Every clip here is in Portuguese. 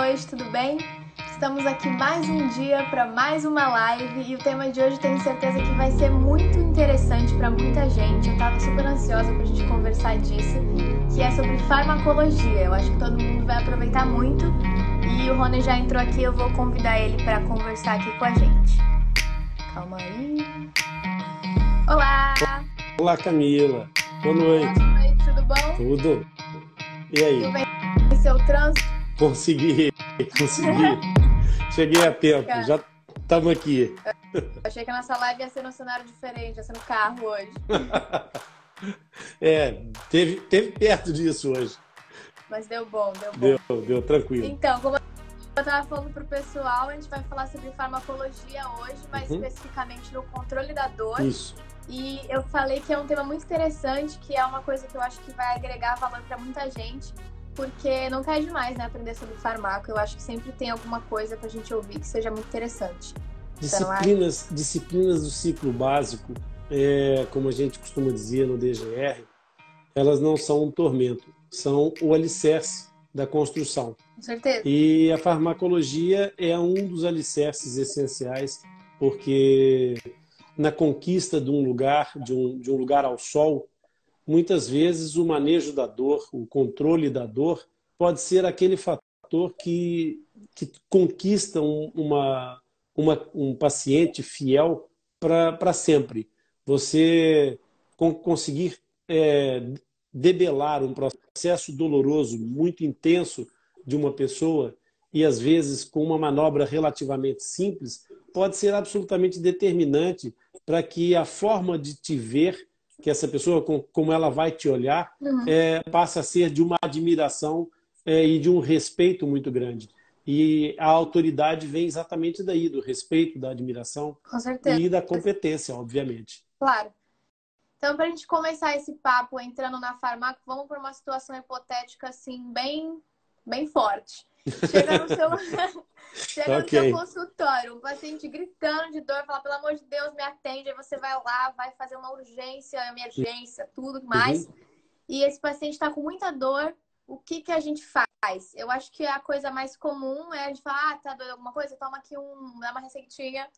noite, tudo bem? Estamos aqui mais um dia para mais uma live e o tema de hoje tenho certeza que vai ser muito interessante para muita gente. Eu estava super ansiosa para a gente conversar disso, que é sobre farmacologia. Eu acho que todo mundo vai aproveitar muito e o Rony já entrou aqui, eu vou convidar ele para conversar aqui com a gente. Calma aí. Olá! Olá, Camila. Boa noite. Boa noite, tudo bom? Tudo? E aí? Tudo bem em seu trânsito? Consegui. Cheguei a tempo. Já estamos aqui. Eu achei que a nossa live ia ser num cenário diferente, ia ser no carro hoje. Teve perto disso hoje. Mas deu bom, deu bom. Deu tranquilo. Então, como eu estava falando para o pessoal, a gente vai falar sobre farmacologia hoje, mais especificamente no controle da dor. Isso. E eu falei que é um tema muito interessante, que é uma coisa que eu acho que vai agregar valor para muita gente, porque não cai demais, né, aprender sobre farmaco. Eu acho que sempre tem alguma coisa para a gente ouvir que seja muito interessante. Disciplinas do ciclo básico, como a gente costuma dizer no DGR, elas não são um tormento, são o alicerce da construção. Com certeza. E a farmacologia é um dos alicerces essenciais, porque na conquista de um lugar, de um lugar ao sol, muitas vezes o manejo da dor, o controle da dor, pode ser aquele fator que conquista um paciente fiel para sempre. Você conseguir debelar um processo doloroso muito intenso de uma pessoa e, às vezes, com uma manobra relativamente simples, pode ser absolutamente determinante para que a forma de te ver, que essa pessoa, como ela vai te olhar, passe a ser de uma admiração e de um respeito muito grande. E a autoridade vem exatamente daí, do respeito, da admiração e da competência, obviamente. Claro. Então, para a gente começar esse papo entrando na farmácia, vamos para uma situação hipotética assim, bem forte. Chega no seu consultório, um paciente gritando de dor, fala, pelo amor de Deus, me atende. Aí você vai lá, vai fazer uma urgência, emergência, tudo mais. E esse paciente está com muita dor, o que a gente faz? Eu acho que a coisa mais comum é a gente falar, tá doendo alguma coisa? Toma aqui dá uma receitinha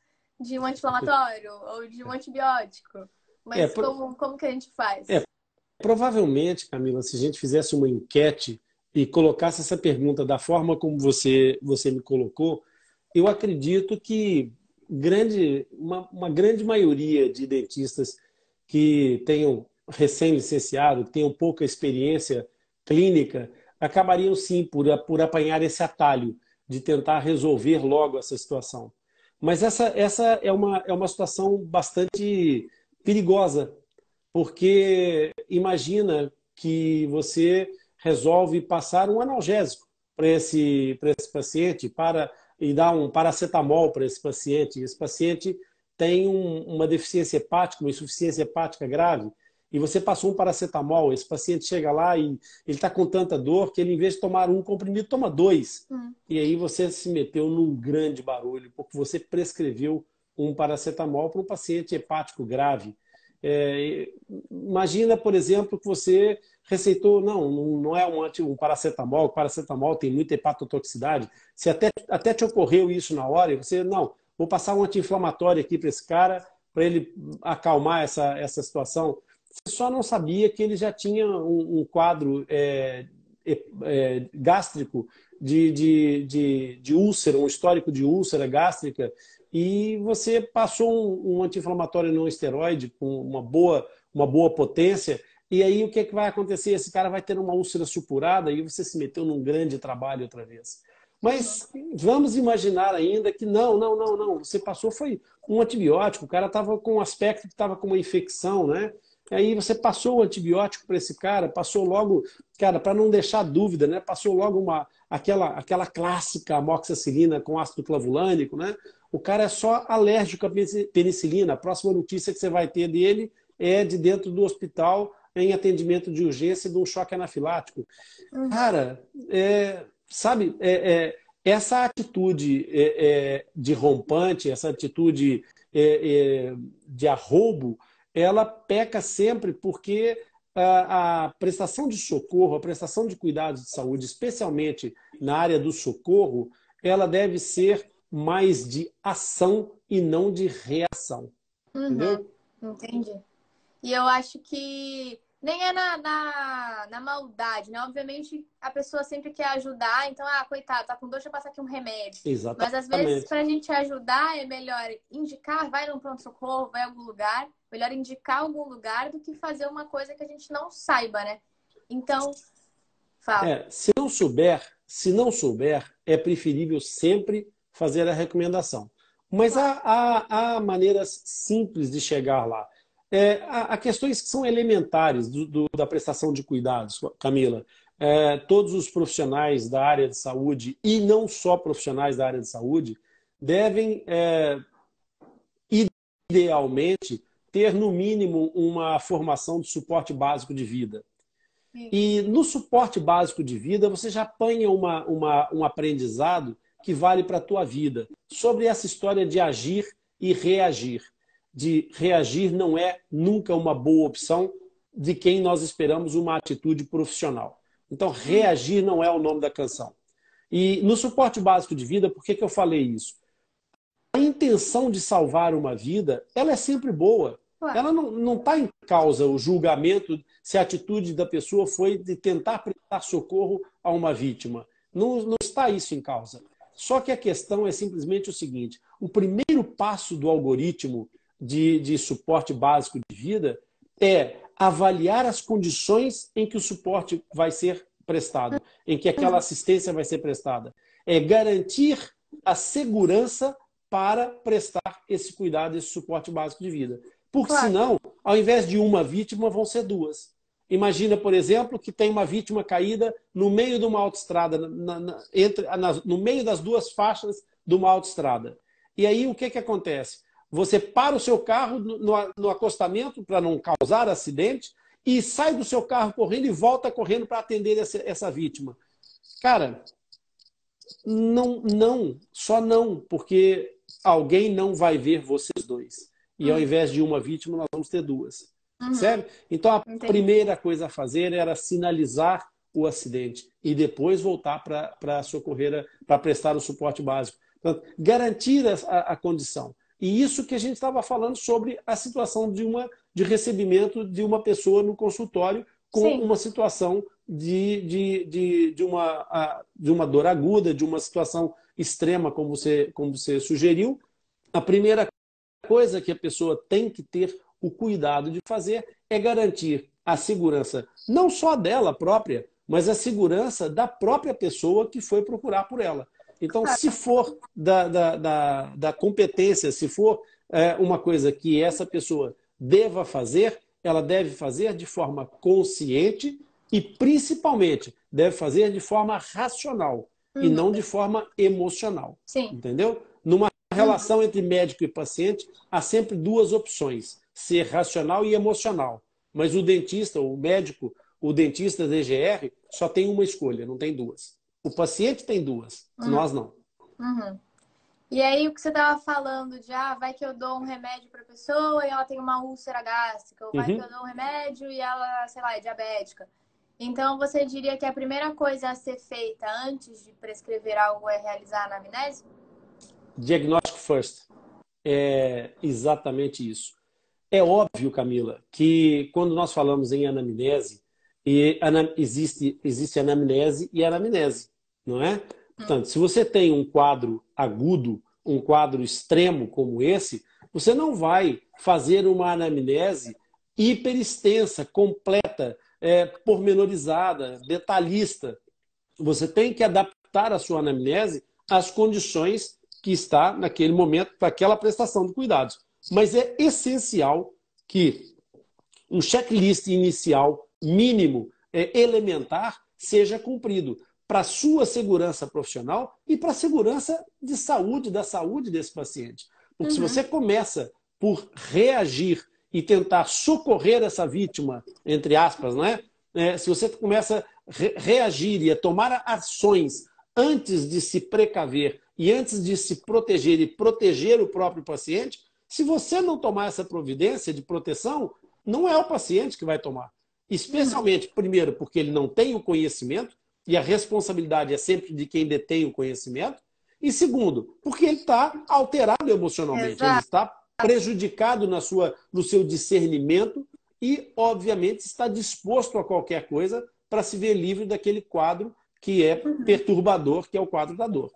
de um anti-inflamatório ou de um antibiótico. Mas como que a gente faz? Provavelmente, Camila, se a gente fizesse uma enquete e colocasse essa pergunta da forma como você me colocou, eu acredito que uma grande maioria de dentistas que tenham recém-licenciado, que tenham pouca experiência clínica, acabariam sim por apanhar esse atalho de tentar resolver logo essa situação. Mas essa é uma situação bastante perigosa, porque imagina que você resolve passar um analgésico para esse paciente e dar um paracetamol para esse paciente. Esse paciente tem uma deficiência hepática, uma insuficiência hepática grave, e você passou um paracetamol, esse paciente chega lá e ele está com tanta dor que ele, em vez de tomar um comprimido, toma dois. E aí você se meteu num grande barulho, porque você prescreveu um paracetamol para um paciente hepático grave. Imagina, por exemplo, que você receitou, não é um paracetamol, o paracetamol tem muita hepatotoxicidade. Se até te ocorreu isso na hora, e você, vou passar um anti-inflamatório aqui para esse cara, para ele acalmar essa situação. Você só não sabia que ele já tinha um quadro gástrico de úlcera, um histórico de úlcera gástrica, e você passou um anti-inflamatório não esteroide com uma boa potência, e aí o que vai acontecer? Esse cara vai ter uma úlcera supurada e você se meteu num grande trabalho outra vez. Mas vamos imaginar ainda que não. Você passou foi um antibiótico, o cara estava com um aspecto que estava com uma infecção, né? Aí você passou o antibiótico para esse cara, passou logo, cara, para não deixar dúvida, né? Passou logo aquela clássica amoxicilina com ácido clavulânico, né? O cara é só alérgico à penicilina. A próxima notícia que você vai ter dele é de dentro do hospital em atendimento de urgência de um choque anafilático. Cara, sabe, essa atitude de rompante, essa atitude de arroubo, ela peca sempre porque a prestação de socorro, a prestação de cuidados de saúde, especialmente na área do socorro, ela deve ser mais de ação e não de reação. Entendeu? Entendi. E eu acho que nem é na maldade, né? Obviamente, a pessoa sempre quer ajudar. Então, coitado, tá com dor, deixa eu passar aqui um remédio. Exatamente. Mas, às vezes, pra gente ajudar, é melhor indicar, vai num pronto-socorro, vai em algum lugar. Melhor indicar algum lugar do que fazer uma coisa que a gente não saiba, né? Então, fala. Se não souber, é preferível sempre fazer a recomendação. Mas há maneiras simples de chegar lá. Há questões que são elementares da prestação de cuidados, Camila. Todos os profissionais da área de saúde, e não só profissionais da área de saúde, devem, idealmente, ter, no mínimo, uma formação de suporte básico de vida. E no suporte básico de vida, você já apanha um aprendizado que vale para a tua vida, sobre essa história de agir e reagir. De reagir não é nunca uma boa opção de quem nós esperamos uma atitude profissional. Então, reagir não é o nome da canção. E no suporte básico de vida, por que eu falei isso? A intenção de salvar uma vida, ela é sempre boa. Ela não está em causa o julgamento se a atitude da pessoa foi de tentar prestar socorro a uma vítima. Não está isso em causa. Só que a questão é simplesmente o seguinte: o primeiro passo do algoritmo de suporte básico de vida é avaliar as condições em que o suporte vai ser prestado, em que aquela assistência vai ser prestada. É garantir a segurança para prestar esse cuidado, esse suporte básico de vida. Porque senão, ao invés de uma vítima, vão ser duas. Imagina, por exemplo, que tem uma vítima caída no meio de uma autoestrada, no meio das duas faixas de uma autoestrada. E aí o que acontece? Você para o seu carro no acostamento para não causar acidente e sai do seu carro correndo e volta correndo para atender essa vítima. Cara, só não, porque alguém não vai ver vocês dois. E ao invés de uma vítima, nós vamos ter duas. Certo? Então, a primeira coisa a fazer era sinalizar o acidente e depois voltar para socorrer, para prestar o suporte básico. Então, garantir a condição. E isso que a gente estava falando sobre a situação de recebimento de uma pessoa no consultório com uma situação de uma dor aguda, de uma situação extrema, como você sugeriu. A primeira coisa que a pessoa tem que ter o cuidado de fazer é garantir a segurança, não só dela própria, mas a segurança da própria pessoa que foi procurar por ela. Então, se for da competência, se for uma coisa que essa pessoa deva fazer, ela deve fazer de forma consciente e, principalmente, deve fazer de forma racional e não de forma emocional. Entendeu? Numa relação entre médico e paciente, há sempre duas opções: ser racional e emocional. Mas o dentista, o médico, o dentista DGR, só tem uma escolha, não tem duas. O paciente tem duas, nós não. E aí o que você estava falando de, vai que eu dou um remédio para a pessoa e ela tem uma úlcera gástrica, ou vai que eu dou um remédio e ela, sei lá, é diabética. Então você diria que a primeira coisa a ser feita antes de prescrever algo é realizar a anamnese? Diagnóstico first. É exatamente isso. É óbvio, Camila, que quando nós falamos em anamnese, existe anamnese e anamnese, não é? Portanto, se você tem um quadro agudo, um quadro extremo como esse, você não vai fazer uma anamnese hiperextensa, completa, pormenorizada, detalhista. Você tem que adaptar a sua anamnese às condições que está naquele momento para aquela prestação de cuidados. Mas é essencial que um checklist inicial mínimo, elementar, seja cumprido para a sua segurança profissional e para a segurança de saúde, da saúde desse paciente. Porque se você começa por reagir e tentar socorrer essa vítima, entre aspas, não é? Se você começa a reagir e a tomar ações antes de se precaver e antes de se proteger e proteger o próprio paciente, se você não tomar essa providência de proteção, não é o paciente que vai tomar. especialmente, primeiro, porque ele não tem o conhecimento, e a responsabilidade é sempre de quem detém o conhecimento, e segundo, porque ele está alterado emocionalmente, ele Exato. está prejudicado no seu discernimento e, obviamente, está disposto a qualquer coisa para se ver livre daquele quadro que é perturbador, que é o quadro da dor.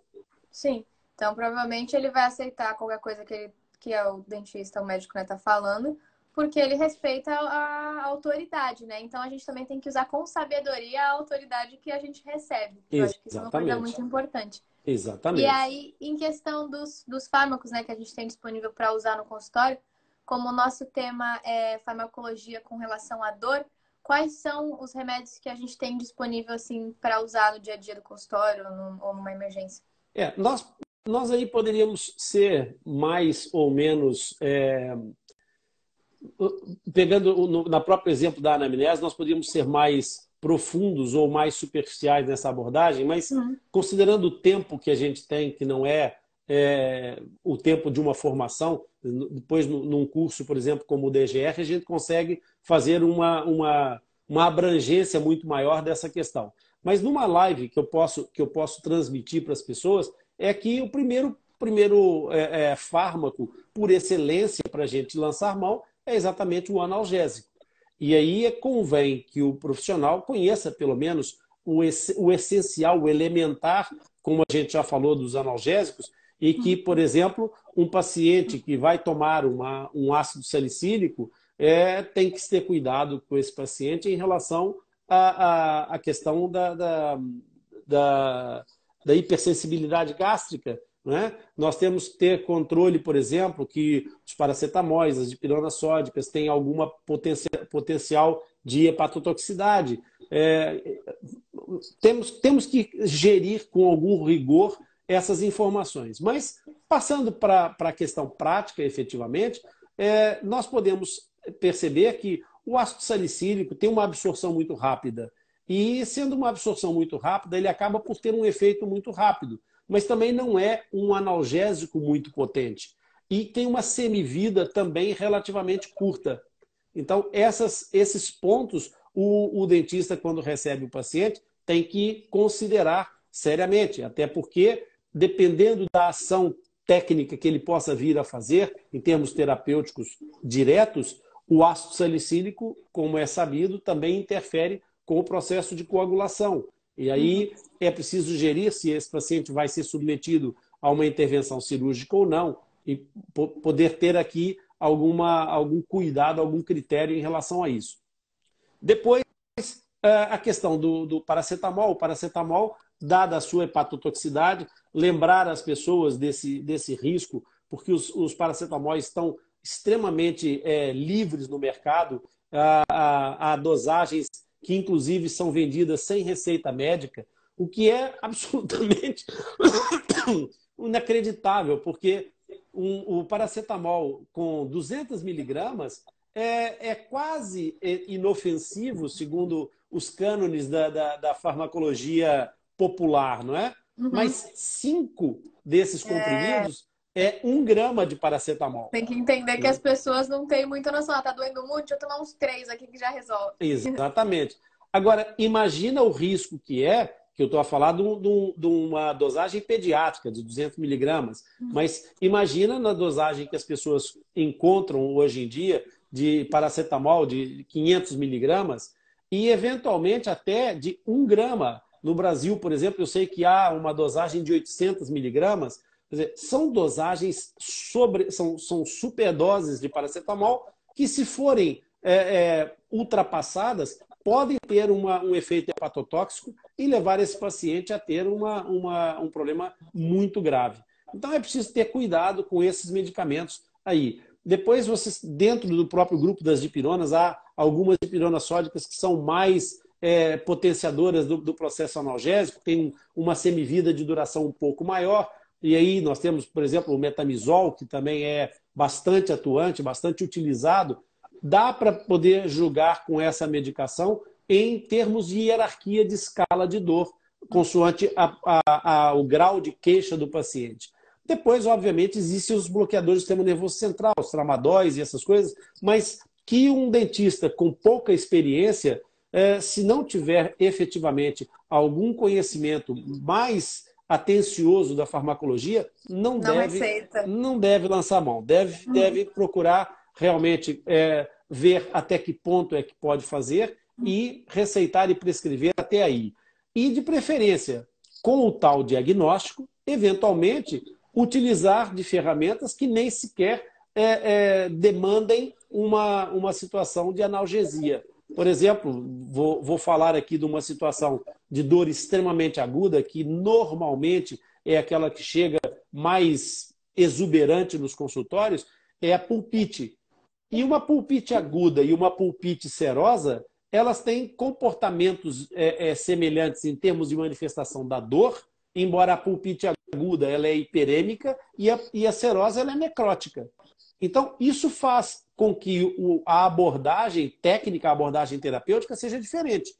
Sim. Então, provavelmente, ele vai aceitar qualquer coisa que é o dentista, o médico, né, tá falando, porque ele respeita a autoridade, né? Então, a gente também tem que usar com sabedoria a autoridade que a gente recebe. Eu acho que isso é uma coisa muito importante. Exatamente. E aí, em questão dos fármacos, né, que a gente tem disponível para usar no consultório, como o nosso tema é farmacologia com relação à dor, quais são os remédios que a gente tem disponível assim para usar no dia a dia do consultório ou numa emergência? Nós aí poderíamos ser mais ou menos, pegando na próprio exemplo da anamnese, nós poderíamos ser mais profundos ou mais superficiais nessa abordagem, mas considerando o tempo que a gente tem, que não é, o tempo de uma formação, depois num curso, por exemplo, como o DGR, a gente consegue fazer uma abrangência muito maior dessa questão. Mas numa live que eu posso transmitir para as pessoas é que o primeiro fármaco por excelência para a gente lançar mão é exatamente o analgésico. E aí convém que o profissional conheça pelo menos o essencial, o elementar, como a gente já falou dos analgésicos, e que, por exemplo, um paciente que vai tomar um ácido salicílico tem que ter cuidado com esse paciente em relação à questão da hipersensibilidade gástrica. Né? Nós temos que ter controle, por exemplo, que os paracetamóis, as dipironas sódicas têm alguma potencial de hepatotoxicidade. Temos que gerir com algum rigor essas informações. Mas, passando para a questão prática, efetivamente, nós podemos perceber que o ácido salicílico tem uma absorção muito rápida. E, sendo uma absorção muito rápida, ele acaba por ter um efeito muito rápido. Mas também não é um analgésico muito potente. E tem uma semivida também relativamente curta. Então, esses pontos, o dentista, quando recebe o paciente, tem que considerar seriamente. Até porque, dependendo da ação técnica que ele possa vir a fazer, em termos terapêuticos diretos, o ácido salicílico, como é sabido, também interfere com o processo de coagulação. E aí é preciso gerir se esse paciente vai ser submetido a uma intervenção cirúrgica ou não, e poder ter aqui algum cuidado, algum critério em relação a isso. Depois, a questão do paracetamol. O paracetamol, dada a sua hepatotoxicidade, lembrar as pessoas desse risco, porque os paracetamóis estão extremamente livres no mercado, há dosagens que inclusive são vendidas sem receita médica, o que é absolutamente inacreditável, porque o paracetamol com 200 miligramas é quase inofensivo, segundo os cânones da farmacologia popular, não é? Mas 5 desses comprimidos é 1 grama de paracetamol. Tem que entender que as pessoas não têm muita noção. Tá doendo muito, deixa eu tomar uns 3 aqui que já resolve. Exatamente. Agora, imagina o risco que eu estou a falar de uma dosagem pediátrica de 200 miligramas, mas imagina na dosagem que as pessoas encontram hoje em dia de paracetamol de 500 miligramas e, eventualmente, até de 1 grama. No Brasil, por exemplo, eu sei que há uma dosagem de 800 miligramas. Quer dizer, são dosagens são superdoses de paracetamol que, se forem ultrapassadas, podem ter um efeito hepatotóxico e levar esse paciente a ter um problema muito grave. Então é preciso ter cuidado com esses medicamentos aí. Depois, dentro do próprio grupo das dipironas, há algumas dipironas sódicas que são mais potenciadoras do processo analgésico, tem uma semivida de duração um pouco maior. E aí nós temos, por exemplo, o metamizol, que também é bastante atuante, bastante utilizado. Dá para poder julgar com essa medicação em termos de hierarquia de escala de dor, consoante o grau de queixa do paciente. Depois, obviamente, existem os bloqueadores do sistema nervoso central, os tramadóis e essas coisas, mas que um dentista com pouca experiência, se não tiver efetivamente algum conhecimento mais atencioso da farmacologia, não deve lançar mão, deve procurar realmente ver até que ponto é que pode fazer e receitar e prescrever até aí. E, de preferência, com o tal diagnóstico, eventualmente, utilizar de ferramentas que nem sequer demandem uma situação de analgesia. Por exemplo, vou falar aqui de uma situação de dor extremamente aguda, que normalmente é aquela que chega mais exuberante nos consultórios, é a pulpite. E uma pulpite aguda e uma pulpite serosa, elas têm comportamentos semelhantes em termos de manifestação da dor, embora a pulpite aguda ela é hiperêmica e a serosa ela é necrótica. Então, isso faz com que a abordagem técnica, a abordagem terapêutica seja diferente.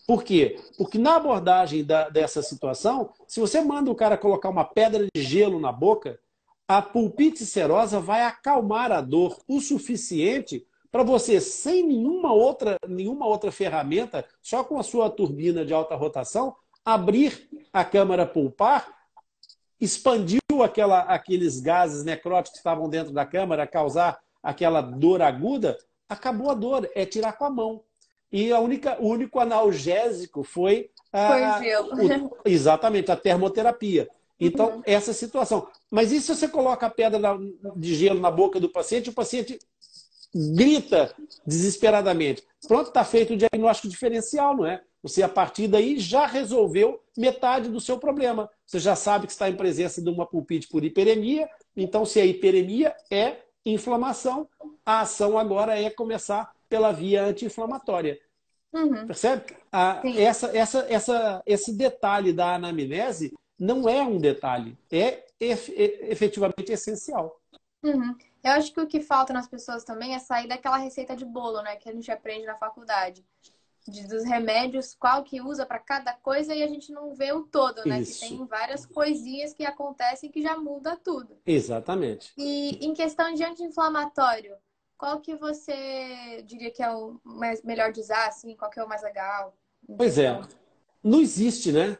Por quê? Porque na abordagem dessa situação, se você manda o cara colocar uma pedra de gelo na boca, a pulpite serosa vai acalmar a dor o suficiente para você, sem nenhuma outra ferramenta, só com a sua turbina de alta rotação, abrir a câmara pulpar, expandiu aqueles gases necróticos que estavam dentro da câmara, causar aquela dor aguda, acabou a dor, é tirar com a mão. E o único analgésico foi exatamente, a termoterapia. Então, essa situação. Mas e se você coloca a pedra de gelo na boca do paciente, o paciente grita desesperadamente? Pronto, está feito o diagnóstico diferencial, não é? Você, a partir daí, já resolveu metade do seu problema. Você já sabe que está em presença de uma pulpite por hiperemia. Então, se a hiperemia é inflamação, a ação agora é começar pela via anti-inflamatória. Percebe? Esse detalhe da anamnese não é um detalhe, é efetivamente essencial. Eu acho que o que falta nas pessoas também é sair daquela receita de bolo, né, que a gente aprende na faculdade. Dos remédios, qual que usa para cada coisa e a gente não vê o todo, né? Isso. Que tem várias coisinhas que acontecem que já muda tudo. Exatamente. E em questão de anti-inflamatório, qual que você diria que é o melhor de usar, assim? Qual que é o mais legal? Pois é. Não existe, né?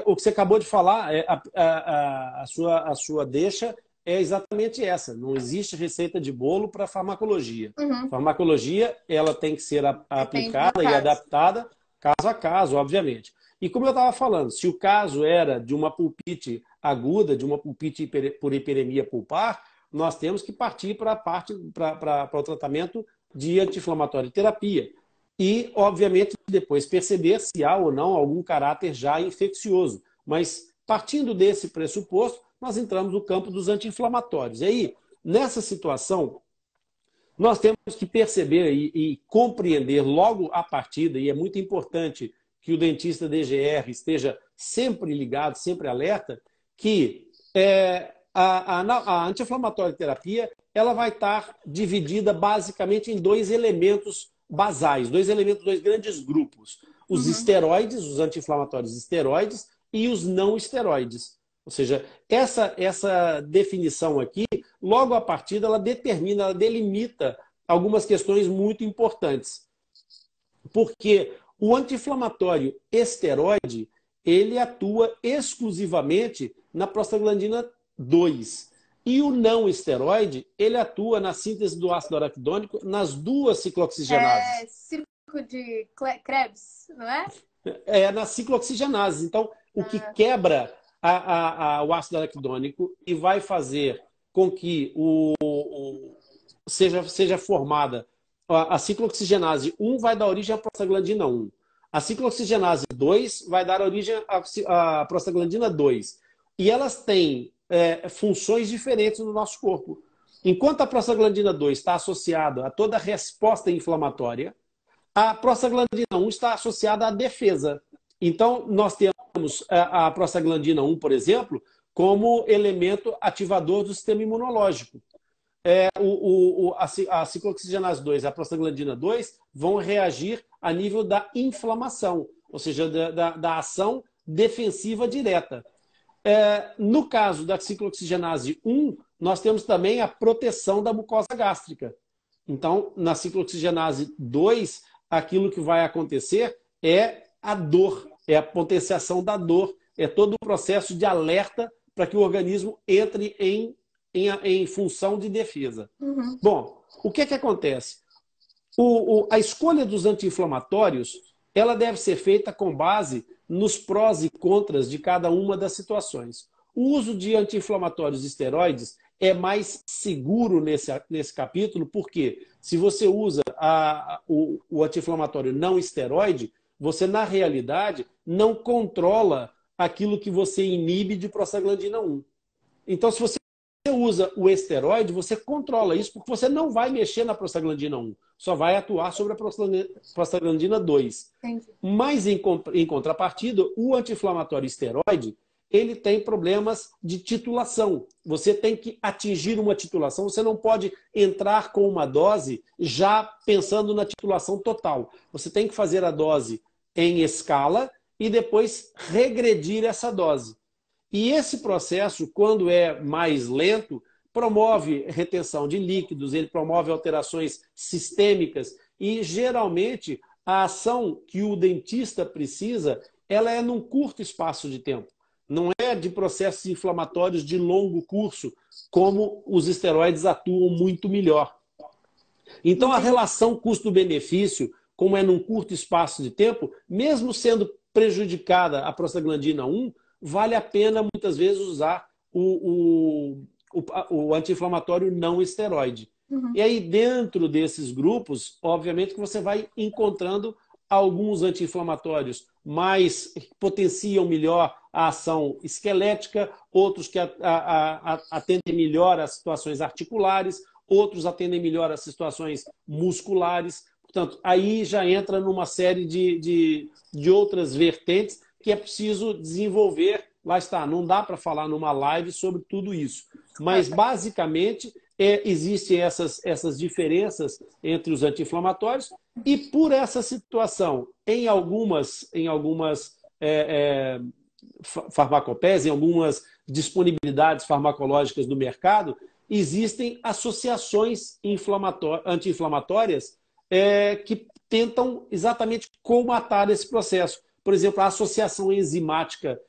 O que você acabou de falar, a sua deixa é exatamente essa. Não existe receita de bolo para farmacologia. Farmacologia, ela tem que ser aplicada e adaptada caso a caso, obviamente. E como eu estava falando, se o caso era de uma pulpite aguda, de uma pulpite por hiperemia pulpar, nós temos que partir para o tratamento de anti-inflamatório e terapia. E, obviamente, depois perceber se há ou não algum caráter já infeccioso. Mas, partindo desse pressuposto, nós entramos no campo dos anti-inflamatórios. E aí, nessa situação, nós temos que perceber e compreender logo a partida, e é muito importante que o dentista DGR esteja sempre ligado, sempre alerta, que a anti-inflamatória terapia ela vai estar dividida basicamente em dois elementos basais, dois grandes grupos. Os esteroides, os anti-inflamatórios esteroides e os não esteroides. Ou seja, essa definição aqui, logo a partida, ela determina, ela delimita algumas questões muito importantes. Porque o anti-inflamatório esteroide, ele atua exclusivamente na prostaglandina 2. E o não esteroide, ele atua na síntese do ácido araquidônico nas duas ciclooxigenases. É círculo de Krebs, não é? É nas ciclooxigenases. Então, o que quebra o ácido araquidônico e vai fazer com que seja formada a ciclooxigenase 1 vai dar origem à prostaglandina 1. A ciclooxigenase 2 vai dar origem à prostaglandina 2. E elas têm funções diferentes no nosso corpo. Enquanto a prostaglandina 2 está associada a toda a resposta inflamatória, a prostaglandina 1 está associada à defesa. Então, nós temos a prostaglandina 1, por exemplo, como elemento ativador do sistema imunológico. A ciclooxigenase 2 e a prostaglandina 2 vão reagir a nível da inflamação, ou seja, da ação defensiva direta. No caso da ciclooxigenase 1, nós temos também a proteção da mucosa gástrica. Então, na ciclooxigenase 2, aquilo que vai acontecer é a dor, é a potenciação da dor, é todo o processo de alerta para que o organismo entre em função de defesa. Uhum. Bom, o que acontece? A escolha dos anti-inflamatórios, ela deve ser feita com base nos prós e contras de cada uma das situações. O uso de anti-inflamatórios esteroides é mais seguro nesse capítulo, porque se você usa o anti-inflamatório não esteroide, você, na realidade, não controla aquilo que você inibe de prostaglandina 1. Então, se você usa o esteroide, você controla isso, porque você não vai mexer na prostaglandina 1, só vai atuar sobre a prostaglandina 2. Entendi. Mas, em contrapartida, o anti-inflamatório esteroide, ele tem problemas de titulação. Você tem que atingir uma titulação, você não pode entrar com uma dose já pensando na titulação total. Você tem que fazer a dose em escala e depois regredir essa dose. E esse processo, quando é mais lento, promove retenção de líquidos, ele promove alterações sistêmicas e, geralmente, a ação que o dentista precisa, ela é num curto espaço de tempo. Não é de processos inflamatórios de longo curso, como os esteroides atuam muito melhor. Então, a relação custo-benefício, como é num curto espaço de tempo, mesmo sendo prejudicada a prostaglandina 1, vale a pena, muitas vezes, usar o anti-inflamatório não esteroide. Uhum. E aí, dentro desses grupos, obviamente que você vai encontrando alguns anti-inflamatórios mais que potenciam melhor a ação esquelética, outros que atendem melhor às situações articulares, outros atendem melhor às situações musculares. Portanto, aí já entra numa série de outras vertentes que é preciso desenvolver. Lá está, não dá para falar numa live sobre tudo isso. Mas, basicamente, existem essas diferenças entre os anti-inflamatórios e, por essa situação, em algumas farmacopeias, em algumas disponibilidades farmacológicas do mercado, existem associações anti-inflamatórias que tentam exatamente comatar esse processo. Por exemplo, a associação enzimática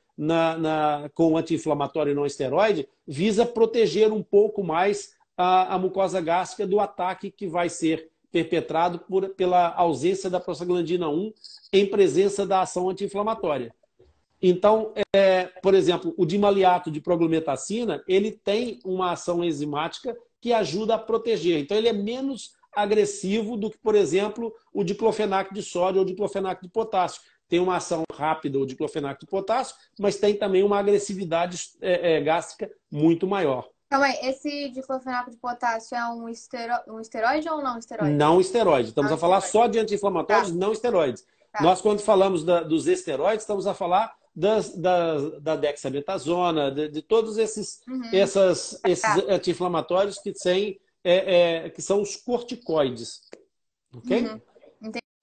com o anti-inflamatório não esteroide visa proteger um pouco mais a mucosa gástrica do ataque que vai ser perpetrado pela ausência da prostaglandina 1 em presença da ação anti-inflamatória. Então, por exemplo, o dimaleato de proglumetacina, ele tem uma ação enzimática que ajuda a proteger. Então, ele é menos agressivo do que, por exemplo, o diclofenac de sódio ou o diclofenac de potássio. Tem uma ação rápida, o diclofenac de potássio, mas tem também uma agressividade gástrica muito maior. Calma aí, esse diclofenaco de potássio é um esteroide ou não esteroide? Não esteroide. Estamos Não a falar esteroide. só de anti-inflamatórios, Tá. não esteroides. Tá. Nós, quando falamos dos esteroides, estamos a falar da dexametasona, de todos esses anti-inflamatórios que são os corticoides. Ok? Uhum.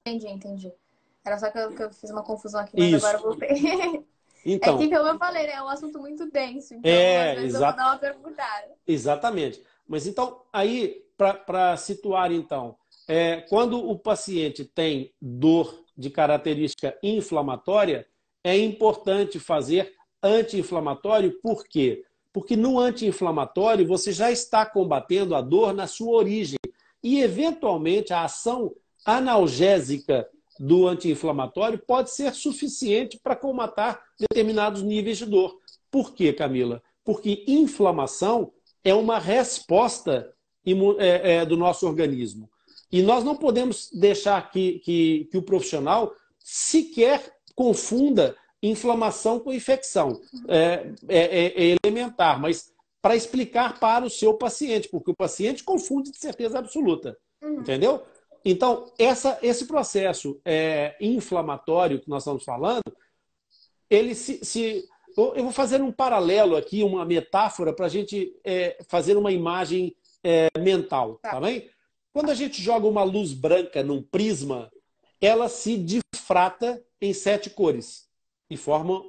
Entendi. Era só que eu fiz uma confusão aqui, mas Isso. agora eu voltei. Então, É que, como eu falei, né? É um assunto muito denso. Então, às vezes eu vou dar uma perguntada. Exatamente. Mas então, aí, para situar, então, quando o paciente tem dor de característica inflamatória, é importante fazer anti-inflamatório. Por quê? Porque no anti-inflamatório você já está combatendo a dor na sua origem. E, eventualmente, a ação analgésica do anti-inflamatório pode ser suficiente para comatar determinados níveis de dor. Por quê, Camila? Porque inflamação é uma resposta do nosso organismo. E nós não podemos deixar que o profissional sequer confunda inflamação com infecção. É elementar, mas para explicar para o seu paciente, porque o paciente confunde de certeza absoluta. Entendeu? Então, esse processo inflamatório que nós estamos falando, ele eu vou fazer um paralelo aqui, uma metáfora, para a gente fazer uma imagem mental, tá bem? Quando a gente joga uma luz branca num prisma, ela se difrata em 7 cores e forma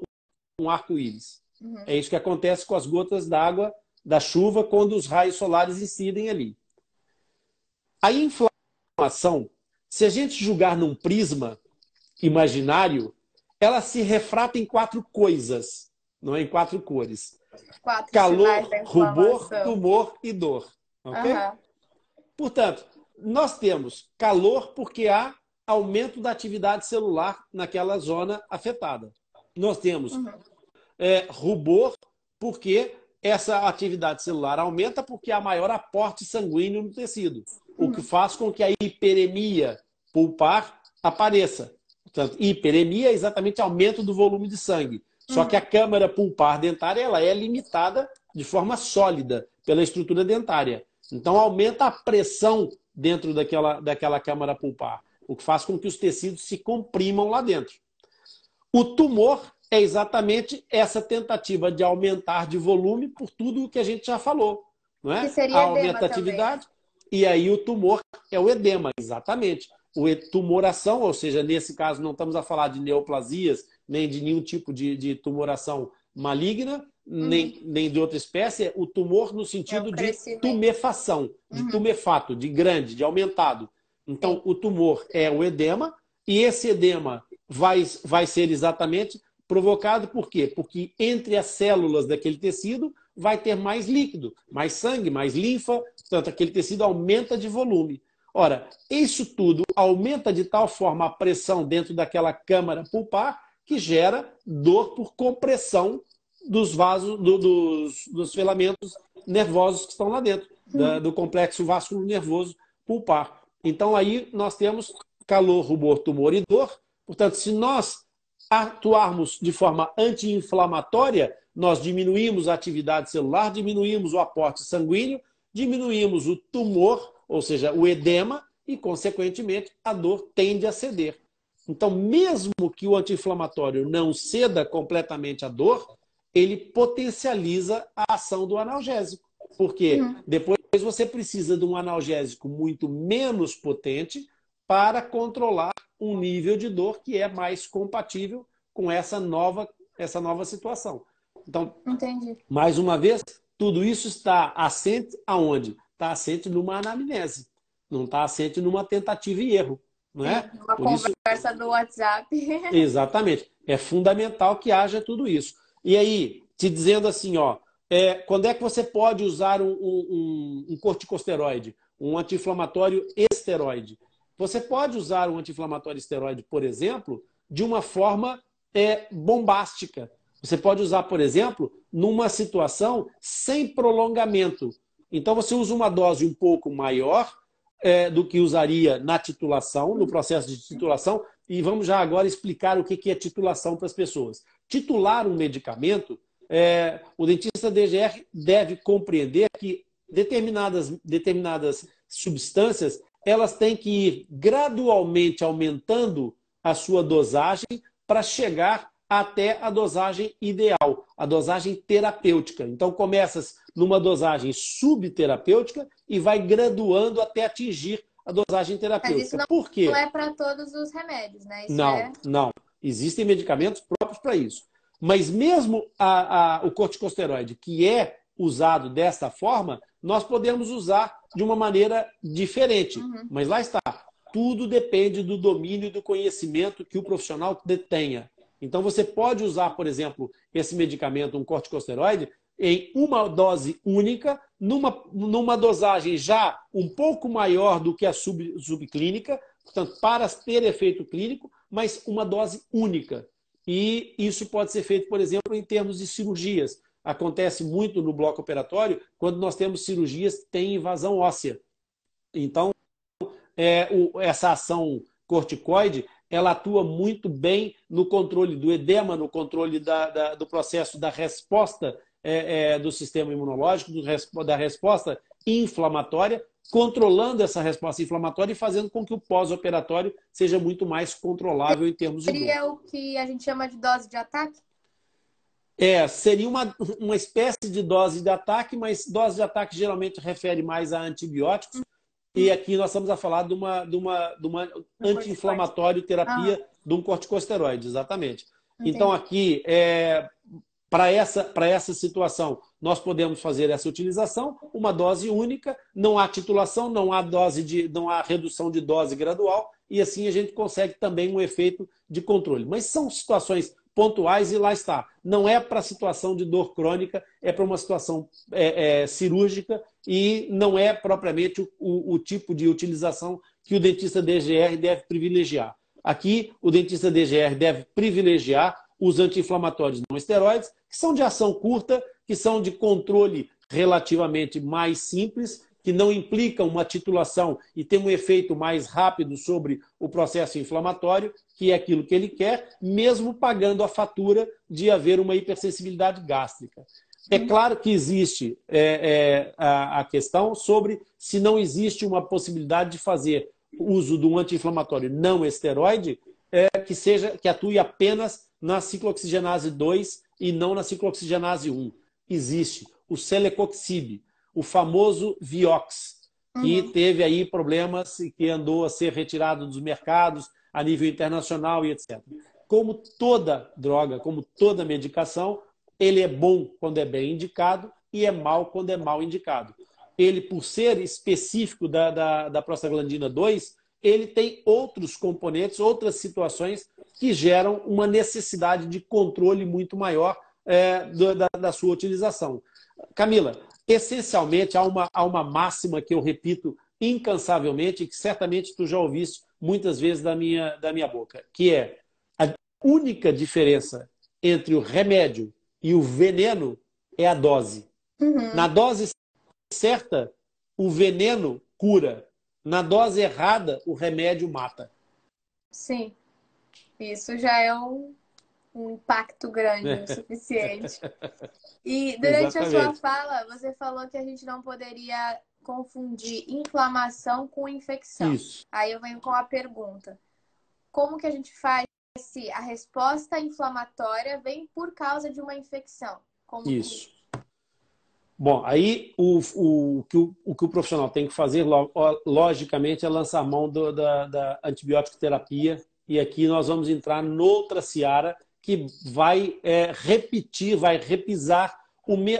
um arco-íris. É isso que acontece com as gotas d'água da chuva quando os raios solares incidem ali. A inflamação, se a gente julgar num prisma imaginário, ela se refrata em 4 coisas, não é em 4 cores. 4 sinais Calor, da rubor, inflamação. tumor e dor. Ok? Aham. Portanto, nós temos calor porque há aumento da atividade celular naquela zona afetada. Nós temos Uhum. rubor porque essa atividade celular aumenta porque há maior aporte sanguíneo no tecido, o que faz com que a hiperemia pulpar apareça. Portanto, hiperemia é exatamente aumento do volume de sangue. Só que a câmara pulpar dentária ela é limitada de forma sólida pela estrutura dentária. Então, aumenta a pressão dentro daquela câmara pulpar, o que faz com que os tecidos se comprimam lá dentro. O tumor é exatamente essa tentativa de aumentar de volume por tudo o que a gente já falou. Não Que é? seria Aumenta edema a também, né? atividade e aí o tumor é o edema, exatamente. Tumoração, ou seja, nesse caso não estamos a falar de neoplasias, nem de nenhum tipo de tumoração maligna, nem de outra espécie, é o tumor no É o sentido de crescimento. tumefação, de tumefato, de grande, de aumentado. Então, Sim. o tumor é o edema, e esse edema vai ser exatamente provocado por quê? Porque entre as células daquele tecido vai ter mais líquido, mais sangue, mais linfa, portanto, aquele tecido aumenta de volume. Ora, isso tudo aumenta de tal forma a pressão dentro daquela câmara pulpar que gera dor por compressão dos vasos, dos filamentos nervosos que estão lá dentro, do complexo vascular nervoso pulpar. Então aí nós temos calor, rubor, tumor e dor. Portanto, se nós atuarmos de forma anti-inflamatória, nós diminuímos a atividade celular, diminuímos o aporte sanguíneo, diminuímos o tumor, ou seja, o edema, e, consequentemente, a dor tende a ceder. Então, mesmo que o anti-inflamatório não ceda completamente a dor, ele potencializa a ação do analgésico. Porque depois você precisa de um analgésico muito menos potente para controlar um nível de dor que é mais compatível com essa nova situação. Então, Entendi. mais uma vez, tudo isso está assente aonde? Está assente numa anamnese, não está assente numa tentativa e erro, não Sim, é? uma Por isso, conversa do WhatsApp. exatamente, é fundamental que haja tudo isso. E aí, te dizendo assim, ó, quando é que você pode usar um corticosteroide, um anti-inflamatório esteroide? Você pode usar um anti-inflamatório esteroide, por exemplo, de uma forma bombástica. Você pode usar, por exemplo, numa situação sem prolongamento. Então, você usa uma dose um pouco maior do que usaria na titulação, no processo de titulação. E vamos já agora explicar o que é titulação para as pessoas. Titular um medicamento, o dentista DGR deve compreender que determinadas substâncias elas têm que ir gradualmente aumentando a sua dosagem para chegar até a dosagem ideal, a dosagem terapêutica. Então, começas numa dosagem subterapêutica e vai graduando até atingir a dosagem Mas isso terapêutica. não, Por não quê? é para todos os remédios, né? Isso Não, é. não. Existem medicamentos próprios para isso. Mas mesmo o corticosteroide, que é usado desta forma, nós podemos usar de uma maneira diferente. Mas lá está. Tudo depende do domínio e do conhecimento que o profissional detenha. Então, você pode usar, por exemplo, esse medicamento, um corticosteroide, em uma dose única, numa dosagem já um pouco maior do que a subclínica, portanto, para ter efeito clínico, mas uma dose única. E isso pode ser feito, por exemplo, em termos de cirurgias. Acontece muito no bloco operatório quando nós temos cirurgias que têm invasão óssea. Então, essa ação corticoide, ela atua muito bem no controle do edema, no controle do processo da resposta do sistema imunológico, da resposta inflamatória, controlando essa resposta inflamatória e fazendo com que o pós-operatório seja muito mais controlável em termos de dor. Seria o que a gente chama de dose de ataque? Seria uma espécie de dose de ataque, mas dose de ataque geralmente refere mais a antibióticos. E aqui nós estamos a falar de uma anti-inflamatório terapia de um corticosteroide, exatamente. Entendi. Então aqui, Para essa situação, nós podemos fazer essa utilização, uma dose única, não há titulação, não há redução de dose gradual, e assim a gente consegue também um efeito de controle. Mas são situações pontuais e lá está. Não é para situação de dor crônica, é para uma situação cirúrgica e não é propriamente o tipo de utilização que o dentista DGR deve privilegiar. Aqui, o dentista DGR deve privilegiar os anti-inflamatórios não esteroides, que são de ação curta, que são de controle relativamente mais simples, que não implicam uma titulação e tem um efeito mais rápido sobre o processo inflamatório, que é aquilo que ele quer, mesmo pagando a fatura de haver uma hipersensibilidade gástrica. É claro que existe a questão sobre se não existe uma possibilidade de fazer uso de um anti-inflamatório não esteroide que atue apenas na ciclooxigenase 2 e não na ciclooxigenase 1. Existe o Celecoxib, o famoso Vioxx, que teve aí problemas e que andou a ser retirado dos mercados a nível internacional e etc. Como toda droga, como toda medicação, ele é bom quando é bem indicado e é mal quando é mal indicado. Ele, por ser específico da prostaglandina 2, ele tem outros componentes, outras situações que geram uma necessidade de controle muito maior da sua utilização. Camila, essencialmente há uma máxima que eu repito incansavelmente e que certamente tu já ouviste muitas vezes da minha boca, que é a única diferença entre o remédio e o veneno é a dose. Na dose certa, o veneno cura. Na dose errada, o remédio mata. Sim, isso já é um impacto grande o suficiente. E durante a sua fala, você falou que a gente não poderia confundir inflamação com infecção. Isso. Aí eu venho com a pergunta. Como que a gente faz se a resposta inflamatória vem por causa de uma infecção? Isso. Bom, aí o que o profissional tem que fazer, logicamente, é lançar mão da antibiótico terapia. E aqui nós vamos entrar noutra seara que vai repetir, vai repisar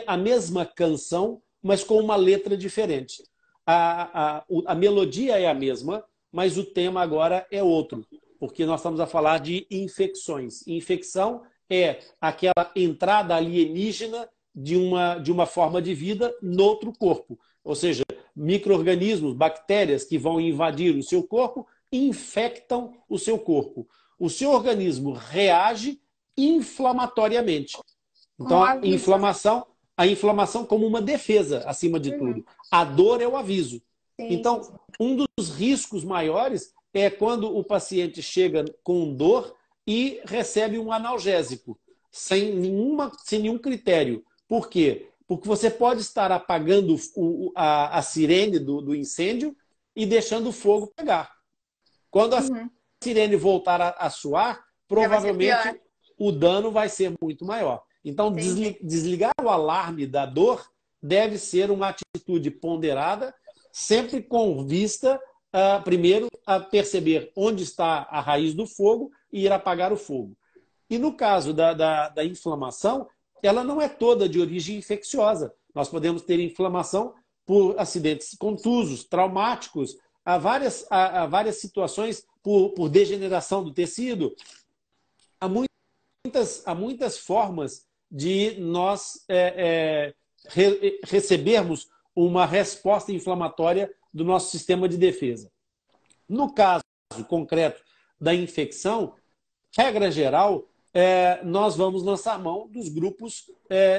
a mesma canção, mas com uma letra diferente. A melodia é a mesma, mas o tema agora é outro, porque nós estamos a falar de infecções. Infecção é aquela entrada alienígena de uma forma de vida no outro corpo. Ou seja, micro-organismos, bactérias que vão invadir o seu corpo, infectam o seu corpo. O seu organismo reage inflamatoriamente. Então, a inflamação como uma defesa, acima de tudo. A dor é o aviso. Então, um dos riscos maiores é quando o paciente chega com dor e recebe um analgésico, sem nenhum critério. Por quê? Porque você pode estar apagando a sirene do incêndio e deixando o fogo pegar. Quando a sirene voltar a soar, provavelmente o dano vai ser muito maior. Então, desligar o alarme da dor deve ser uma atitude ponderada, sempre com vista, primeiro, a perceber onde está a raiz do fogo e ir apagar o fogo. E no caso da inflamação, ela não é toda de origem infecciosa. Nós podemos ter inflamação por acidentes contusos, traumáticos, há várias situações por degeneração do tecido. Há muitas formas de nós recebermos uma resposta inflamatória do nosso sistema de defesa. No caso concreto da infecção, regra geral, nós vamos lançar mão dos grupos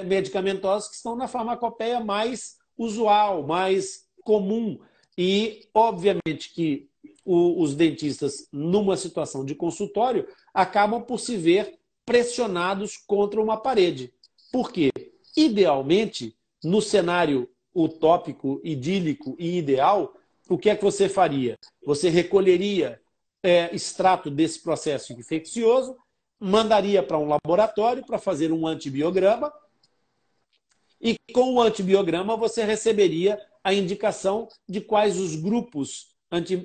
medicamentosos que estão na farmacopeia mais usual, mais comum. E, obviamente, que os dentistas, numa situação de consultório, acabam por se ver pressionados contra uma parede. Por quê? Idealmente, no cenário utópico, idílico e ideal, o que é que você faria? Você recolheria extrato desse processo infeccioso, mandaria para um laboratório para fazer um antibiograma e com o antibiograma você receberia a indicação de quais os grupos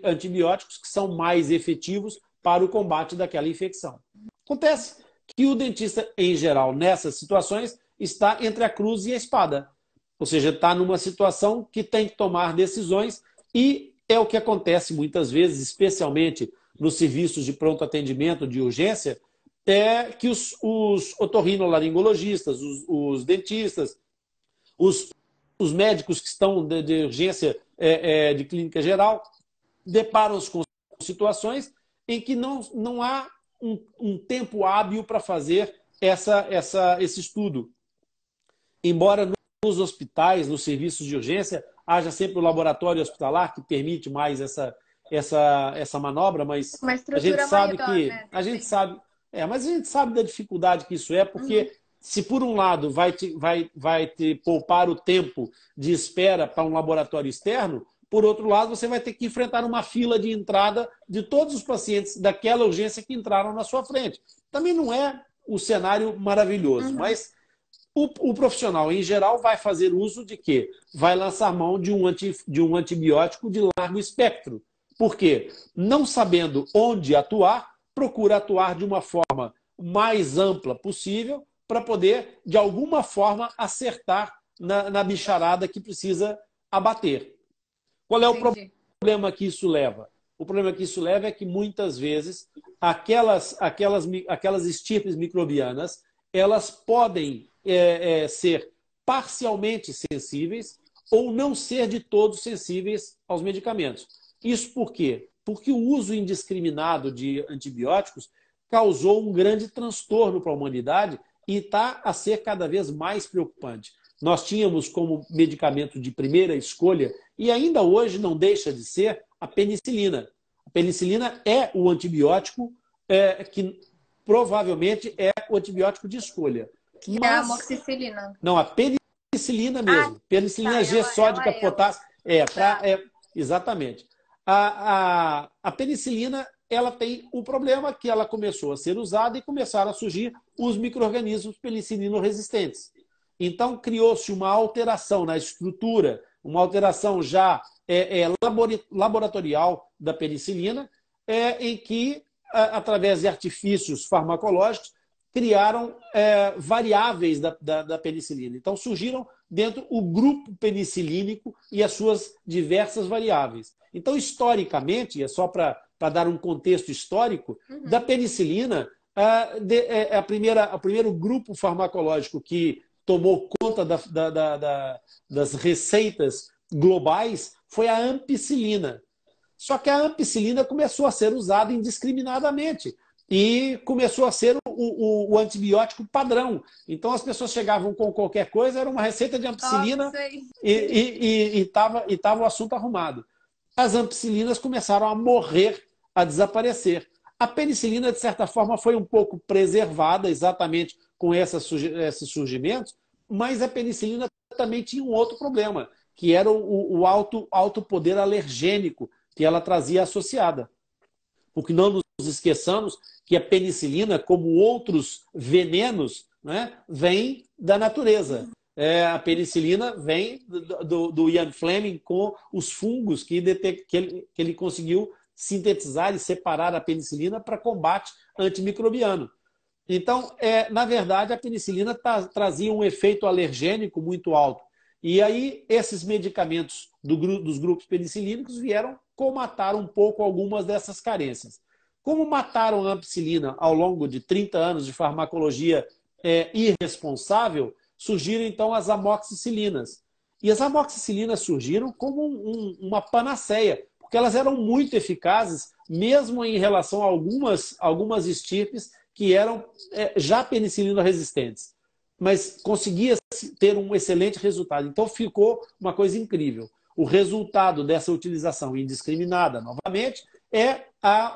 antibióticos que são mais efetivos para o combate daquela infecção. Acontece que o dentista, em geral, nessas situações, está entre a cruz e a espada. Ou seja, está numa situação que tem que tomar decisões e é o que acontece muitas vezes, especialmente nos serviços de pronto atendimento, de urgência, é que os otorrinolaringologistas, os dentistas, os médicos que estão de urgência de clínica geral, deparam-se com situações em que não há um tempo hábil para fazer esse estudo. Embora nos hospitais, nos serviços de urgência, haja sempre o laboratório hospitalar que permite mais essa manobra, mas a gente sabe maior, que né? Mas a gente sabe da dificuldade que isso é, porque se por um lado vai te poupar o tempo de espera para um laboratório externo, por outro lado você vai ter que enfrentar uma fila de entrada de todos os pacientes daquela urgência que entraram na sua frente. Também não é o cenário maravilhoso, mas o profissional, em geral, vai fazer uso de quê? Vai lançar mão de um antibiótico de largo espectro. Por quê? Não sabendo onde atuar, procura atuar de uma forma mais ampla possível para poder, de alguma forma, acertar na bicharada que precisa abater. Qual é o problema que isso leva? O problema que isso leva é que, muitas vezes, aquelas estirpes microbianas, elas podem ser parcialmente sensíveis ou não ser de todo sensíveis aos medicamentos. Isso por quê? Porque o uso indiscriminado de antibióticos causou um grande transtorno para a humanidade e está a ser cada vez mais preocupante. Nós tínhamos como medicamento de primeira escolha, e ainda hoje não deixa de ser, a penicilina. A penicilina é o antibiótico que provavelmente é o antibiótico de escolha. Que é a amoxicilina. Não, a penicilina mesmo. Penicilina G sódica potássica. Exatamente. A penicilina, ela tem um problema que ela começou a ser usada e começaram a surgir os micro-organismos penicilino-resistentes. Então, criou-se uma alteração na estrutura, uma alteração já laboratorial da penicilina, em que, através de artifícios farmacológicos, criaram variáveis da penicilina. Então, surgiram dentro o grupo penicilínico e as suas diversas variáveis. Então, historicamente, é só para dar um contexto histórico, da penicilina, o primeiro grupo farmacológico que tomou conta das receitas globais foi a ampicilina. Só que a ampicilina começou a ser usada indiscriminadamente e começou a ser o antibiótico padrão. Então as pessoas chegavam com qualquer coisa, era uma receita de ampicilina e estava o assunto arrumado. As ampicilinas começaram a morrer, a desaparecer. A penicilina, de certa forma, foi um pouco preservada exatamente com esses surgimentos, mas a penicilina também tinha um outro problema, que era o alto poder alergênico que ela trazia associada. Porque não nos esqueçamos que a penicilina, como outros venenos, né, vem da natureza. A penicilina vem do Ian Fleming com os fungos que ele conseguiu sintetizar e separar a penicilina para combate antimicrobiano. Então, na verdade, a penicilina trazia um efeito alergênico muito alto. E aí, esses medicamentos dos grupos penicilínicos vieram comatar um pouco algumas dessas carências. Como mataram a ampicilina ao longo de 30 anos de farmacologia irresponsável, surgiram então as amoxicilinas. E as amoxicilinas surgiram como uma panaceia, porque elas eram muito eficazes, mesmo em relação a algumas estirpes que eram já penicilina resistentes. Mas conseguia ter um excelente resultado. Então ficou uma coisa incrível. O resultado dessa utilização indiscriminada, novamente, é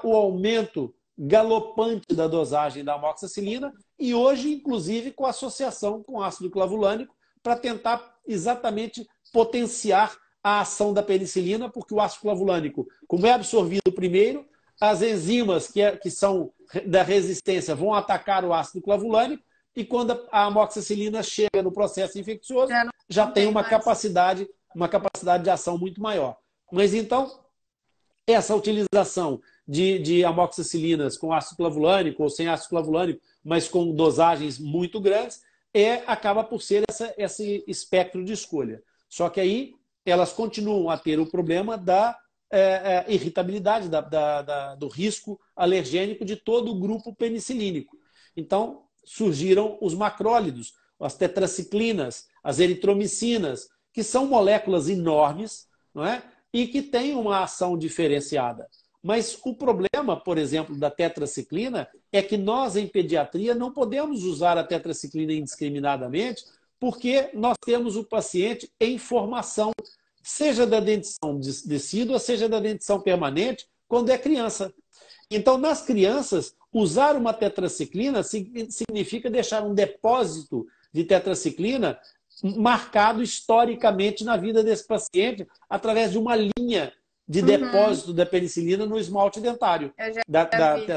o aumento galopante da dosagem da amoxicilina e hoje, inclusive, com associação com ácido clavulânico para tentar exatamente potenciar a ação da penicilina, porque o ácido clavulânico, como é absorvido primeiro, as enzimas que são da resistência vão atacar o ácido clavulânico e quando a amoxicilina chega no processo infeccioso, já tem uma capacidade de ação muito maior. Mas então, essa utilização de amoxicilinas com ácido clavulânico ou sem ácido clavulânico, mas com dosagens muito grandes, acaba por ser esse espectro de escolha. Só que aí elas continuam a ter o problema da irritabilidade, do risco alergênico de todo o grupo penicilínico. Então, surgiram os macrólidos, as tetraciclinas, as eritromicinas, que são moléculas enormes, não é? E que têm uma ação diferenciada. Mas o problema, por exemplo, da tetraciclina é que nós, em pediatria, não podemos usar a tetraciclina indiscriminadamente porque nós temos o paciente em formação, seja da dentição decídua, seja da dentição permanente, quando é criança. Então, nas crianças, usar uma tetraciclina significa deixar um depósito de tetraciclina marcado historicamente na vida desse paciente através de uma linha de depósito da penicilina no esmalte dentário, da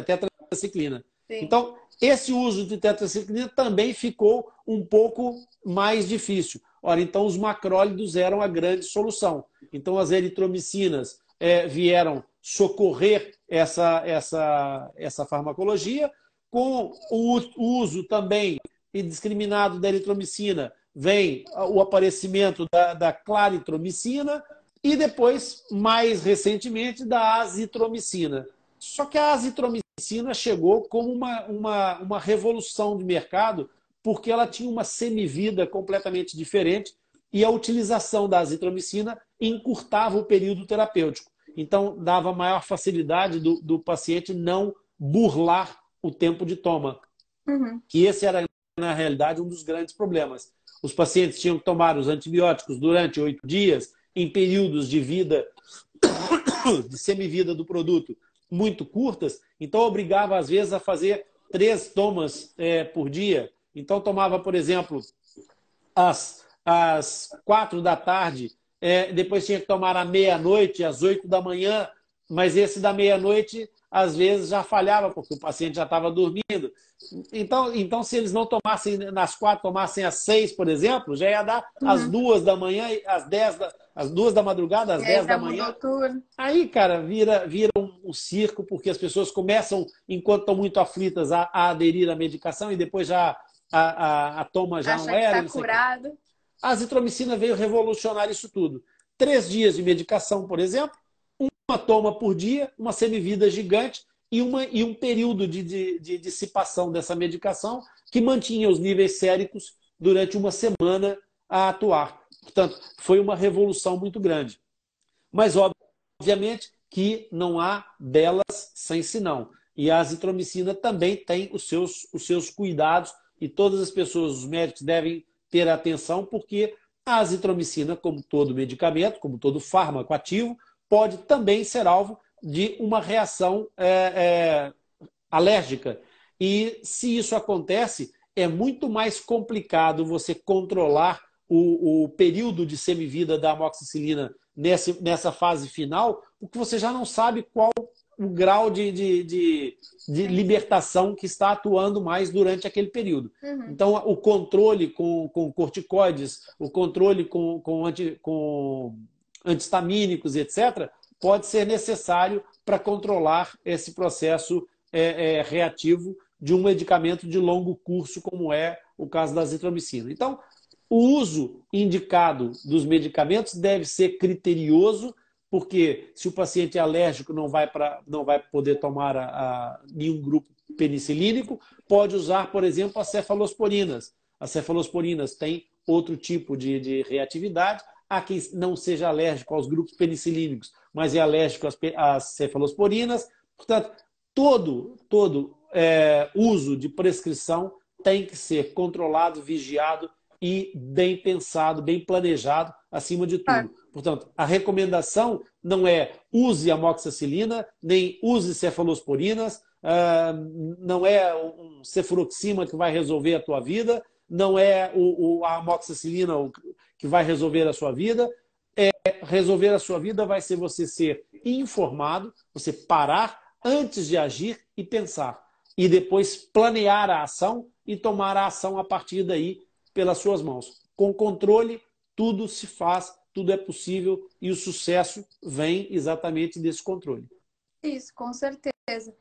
tetraciclina. Sim. Então, esse uso de tetraciclina também ficou um pouco mais difícil. Ora, então, os macrólidos eram a grande solução. Então, as eritromicinas vieram socorrer essa farmacologia. Com o uso também indiscriminado da eritromicina, vem o aparecimento da claritromicina e depois, mais recentemente, da azitromicina. Só que a azitromicina chegou como uma revolução de mercado porque ela tinha uma semivida completamente diferente e a utilização da azitromicina encurtava o período terapêutico. Então, dava maior facilidade do paciente não burlar o tempo de toma. Que esse era, na realidade, um dos grandes problemas. Os pacientes tinham que tomar os antibióticos durante 8 dias, em períodos de vida, de semivida do produto muito curtas, então obrigava, às vezes, a fazer 3 tomas por dia. Então, tomava, por exemplo, às 4 da tarde, depois tinha que tomar à meia-noite, às 8 da manhã, mas esse da meia-noite, às vezes, já falhava, porque o paciente já estava dormindo. Então, se eles não tomassem nas 4, tomassem às 6, por exemplo, já ia dar às 2 da manhã, às 2 da madrugada, às 10 da manhã. Aí, cara, vira um circo, porque as pessoas começam, enquanto estão muito aflitas, a aderir à medicação e depois já a toma já não era. Acha que está curado. A azitromicina veio revolucionar isso tudo. 3 dias de medicação, por exemplo, uma toma por dia, uma semivida gigante e um período de dissipação dessa medicação que mantinha os níveis séricos durante uma semana a atuar. Portanto, foi uma revolução muito grande. Mas, obviamente, que não há belas sem senão. E a azitromicina também tem os seus cuidados e todas as pessoas, os médicos, devem ter atenção porque a azitromicina, como todo medicamento, como todo fármaco ativo, pode também ser alvo de uma reação alérgica. E se isso acontece, é muito mais complicado você controlar o período de semivida da amoxicilina nessa fase final, porque você já não sabe qual o grau de libertação que está atuando mais durante aquele período. Então, o controle com corticoides, o controle com antihistamínicos, etc., pode ser necessário para controlar esse processo reativo de um medicamento de longo curso, como é o caso da azitromicina. Então, o uso indicado dos medicamentos deve ser criterioso, porque se o paciente é alérgico não vai poder tomar nenhum grupo penicilínico, pode usar, por exemplo, as cefalosporinas. As cefalosporinas têm outro tipo de reatividade. Há quem não seja alérgico aos grupos penicilínicos, mas é alérgico às cefalosporinas. Portanto, todo uso de prescrição tem que ser controlado, vigiado e bem pensado, bem planejado, acima de tudo. Portanto, a recomendação não é use amoxicilina, nem use cefalosporinas, não é um cefuroxima que vai resolver a tua vida, não é a amoxicilina que vai resolver a sua vida. Resolver a sua vida vai ser você ser informado, você parar antes de agir e pensar. E depois planear a ação e tomar a ação a partir daí pelas suas mãos. Com controle, tudo se faz, tudo é possível e o sucesso vem exatamente desse controle. Isso, com certeza.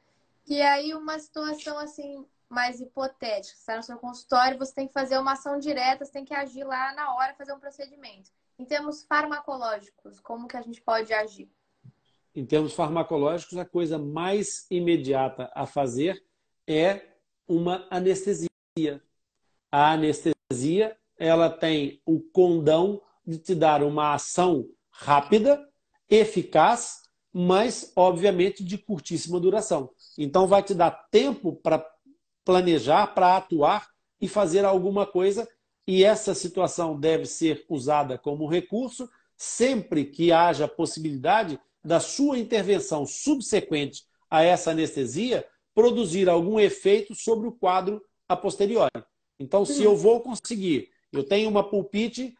E aí uma situação assim mais hipotética. Você está no seu consultório, você tem que fazer uma ação direta, você tem que agir lá na hora, fazer um procedimento. Em termos farmacológicos, como que a gente pode agir? Em termos farmacológicos, a coisa mais imediata a fazer é uma anestesia. A anestesia, ela tem o condão de te dar uma ação rápida, eficaz, mas, obviamente, de curtíssima duração. Então, vai te dar tempo para planejar, para atuar e fazer alguma coisa. E essa situação deve ser usada como recurso sempre que haja possibilidade da sua intervenção subsequente a essa anestesia produzir algum efeito sobre o quadro a posteriori. Então, se eu vou conseguir, eu tenho uma pulpite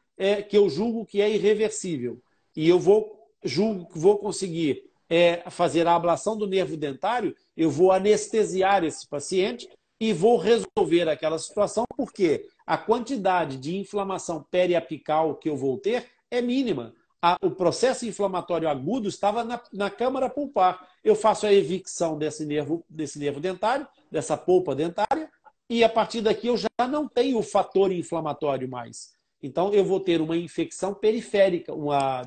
que eu julgo que é irreversível, e eu julgo que vou conseguir fazer a ablação do nervo dentário, eu vou anestesiar esse paciente e vou resolver aquela situação, porque a quantidade de inflamação periapical que eu vou ter é mínima. O processo inflamatório agudo estava na câmara pulpar. Eu faço a evicção desse nervo dentário, dessa polpa dentária, e a partir daqui eu já não tenho o fator inflamatório mais. Então eu vou ter uma infecção periférica, uma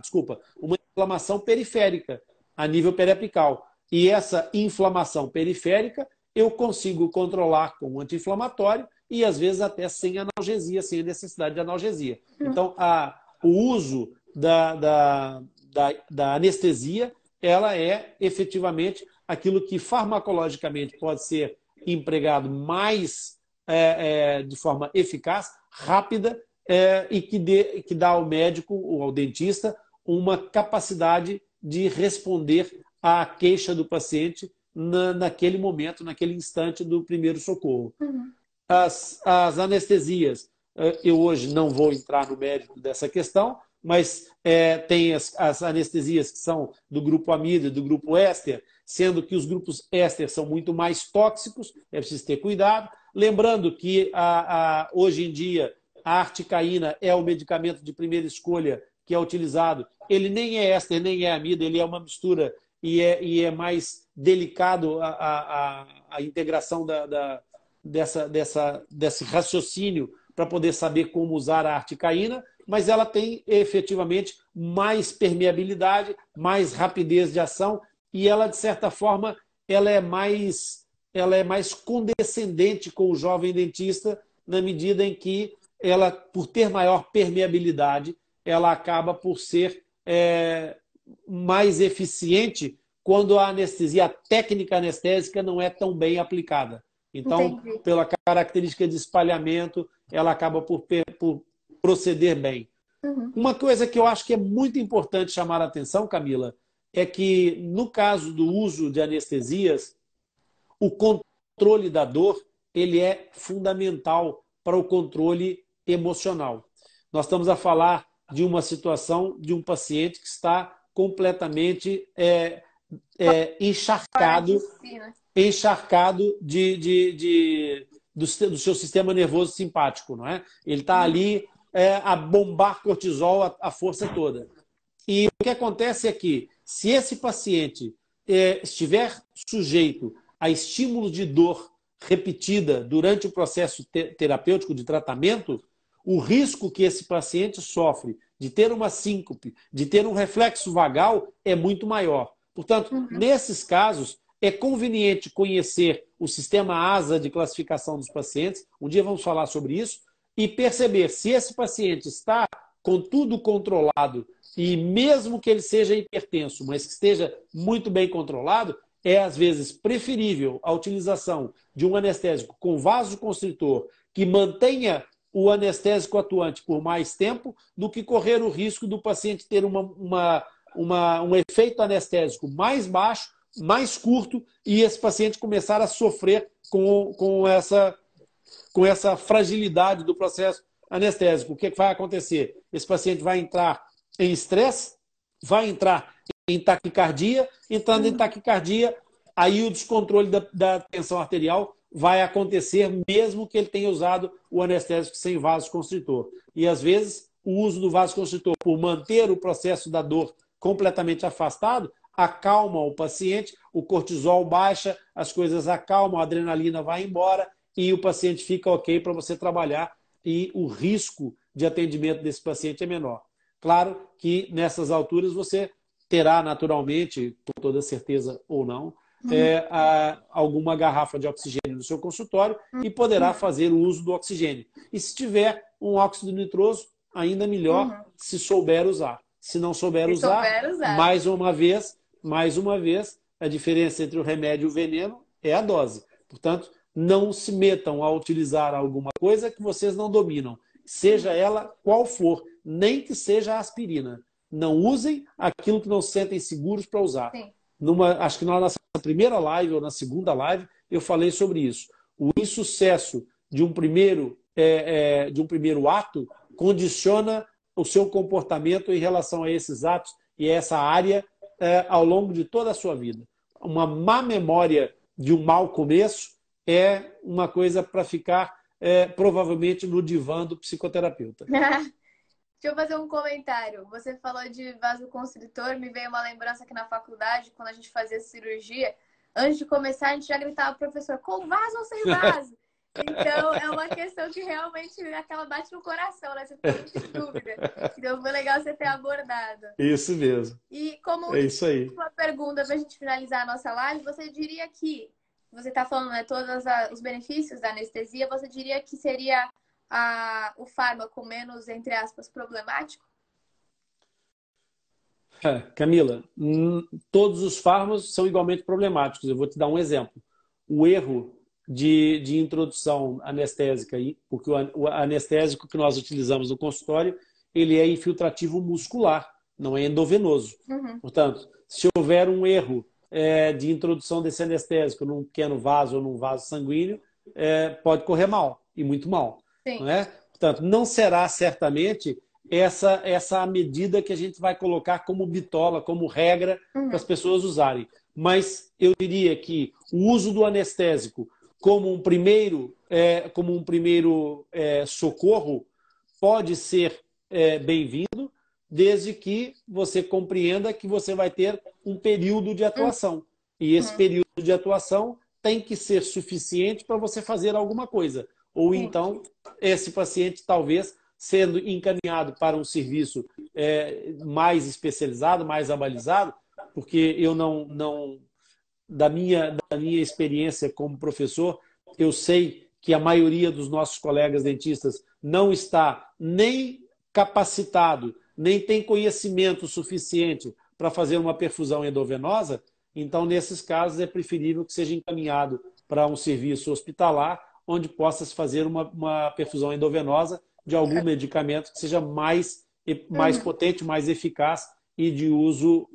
inflamação periférica a nível periapical. E essa inflamação periférica eu consigo controlar com um anti-inflamatório e às vezes até sem analgesia, sem necessidade de analgesia. Então o uso da anestesia, ela é efetivamente aquilo que farmacologicamente pode ser empregado mais de forma eficaz, rápida e que dá ao médico ou ao dentista uma capacidade de responder à queixa do paciente naquele momento, naquele instante do primeiro socorro. As anestesias, eu hoje não vou entrar no mérito dessa questão, mas tem as anestesias que são do grupo amida e do grupo éster, sendo que os grupos éster são muito mais tóxicos, é preciso ter cuidado. Lembrando que hoje em dia a articaína é o medicamento de primeira escolha que é utilizado. Ele nem é éster, nem é amida, ele é uma mistura e é mais delicado a integração desse raciocínio para poder saber como usar a articaína, mas ela tem efetivamente mais permeabilidade, mais rapidez de ação e ela, de certa forma, ela é mais condescendente com o jovem dentista na medida em que ela, por ter maior permeabilidade, ela acaba por ser mais eficiente quando a anestesia, a técnica anestésica não é tão bem aplicada. Então, entendi, pela característica de espalhamento, ela acaba por proceder bem. Uma coisa que eu acho que é muito importante chamar a atenção, Camila, é que no caso do uso de anestesias, o controle da dor ele é fundamental para o controle emocional. Nós estamos a falar de uma situação de um paciente que está completamente encharcado do seu sistema nervoso simpático, não é? Ele está ali a bombar cortisol a força toda. E o que acontece é que, se esse paciente estiver sujeito a estímulos de dor repetida durante o processo terapêutico de tratamento, o risco que esse paciente sofre de ter uma síncope, de ter um reflexo vagal, é muito maior. Portanto, nesses casos, é conveniente conhecer o sistema ASA de classificação dos pacientes, um dia vamos falar sobre isso, e perceber se esse paciente está com tudo controlado e mesmo que ele seja hipertenso, mas que esteja muito bem controlado, é às vezes preferível a utilização de um anestésico com vasoconstritor que mantenha o anestésico atuante por mais tempo do que correr o risco do paciente ter um efeito anestésico mais baixo, mais curto e esse paciente começar a sofrer com essa fragilidade do processo anestésico. O que vai acontecer? Esse paciente vai entrar em estresse, vai entrar em taquicardia, entrando em taquicardia, aí o descontrole da tensão arterial vai acontecer mesmo que ele tenha usado o anestésico sem vasoconstritor. E às vezes o uso do vasoconstritor, por manter o processo da dor completamente afastado, acalma o paciente, o cortisol baixa, as coisas acalmam, a adrenalina vai embora e o paciente fica ok para você trabalhar e o risco de atendimento desse paciente é menor. Claro que nessas alturas você terá naturalmente, com toda certeza ou não, alguma garrafa de oxigênio no seu consultório e poderá fazer o uso do oxigênio. E se tiver um óxido nitroso, ainda melhor se souber usar. Se não souber usar, mais uma vez, a diferença entre o remédio e o veneno é a dose. Portanto, não se metam a utilizar alguma coisa que vocês não dominam, seja ela qual for, nem que seja a aspirina. Não usem aquilo que não se sentem seguros para usar. Acho que na nossa primeira live ou na segunda live eu falei sobre isso. O insucesso de um primeiro ato condiciona o seu comportamento em relação a esses atos e a essa área ao longo de toda a sua vida. Uma má memória de um mau começo é uma coisa para ficar provavelmente no divã do psicoterapeuta. Deixa eu fazer um comentário. Você falou de vasoconstritor, me veio uma lembrança aqui na faculdade, quando a gente fazia cirurgia. Antes de começar, a gente já gritava pro professor, com vaso ou sem vaso? Então, é uma questão que realmente aquela bate no coração, né? Você fica muito em dúvida. Então, foi legal você ter abordado. Isso mesmo. E como uma pergunta para a gente finalizar a nossa live, você diria que, você está falando, né, todos os benefícios da anestesia, você diria que seria o fármaco menos, entre aspas, problemático? Camila, todos os fármacos são igualmente problemáticos. Eu vou te dar um exemplo. O erro de introdução anestésica, porque o anestésico que nós utilizamos no consultório, ele é infiltrativo muscular, não é endovenoso. Portanto, se houver um erro de introdução desse anestésico num pequeno vaso ou num vaso sanguíneo, pode correr mal, e muito mal. Não é? Portanto, não será certamente essa a medida que a gente vai colocar como bitola, como regra para as pessoas usarem. Mas eu diria que o uso do anestésico como um primeiro socorro pode ser bem-vindo, desde que você compreenda que você vai ter um período de atuação. E esse período de atuação tem que ser suficiente para você fazer alguma coisa. Ou então, esse paciente talvez sendo encaminhado para um serviço mais especializado, mais abalizado, porque eu da minha experiência como professor, eu sei que a maioria dos nossos colegas dentistas não está nem capacitado, nem tem conhecimento suficiente para fazer uma perfusão endovenosa. Então, nesses casos, é preferível que seja encaminhado para um serviço hospitalar, onde possa se fazer uma perfusão endovenosa de algum medicamento que seja mais potente, mais eficaz e de uso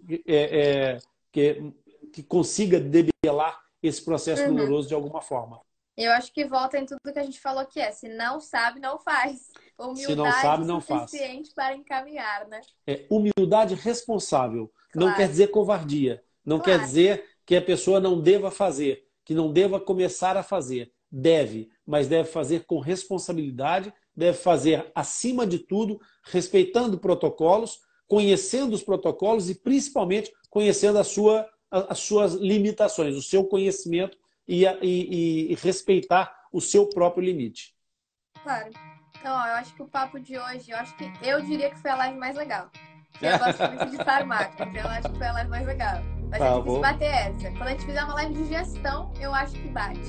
que consiga debelar esse processo doloroso de alguma forma. Eu acho que volta em tudo que a gente falou que se não sabe, não faz. Humildade se não sabe, não suficiente para encaminhar, né? Humildade responsável. Claro. Não quer dizer covardia. Não quer dizer que a pessoa não deva fazer, que não deva começar a fazer. Deve, mas deve fazer com responsabilidade, deve fazer, acima de tudo, respeitando protocolos, conhecendo os protocolos e, principalmente, conhecendo as suas limitações, o seu conhecimento e respeitar o seu próprio limite. Claro. Então, eu acho que o papo de hoje, eu diria que foi a live mais legal. Eu gosto muito de farmácia, então eu acho que foi a live mais legal. Mas é difícil bater essa. Quando a gente fizer uma live de gestão, eu acho que bate.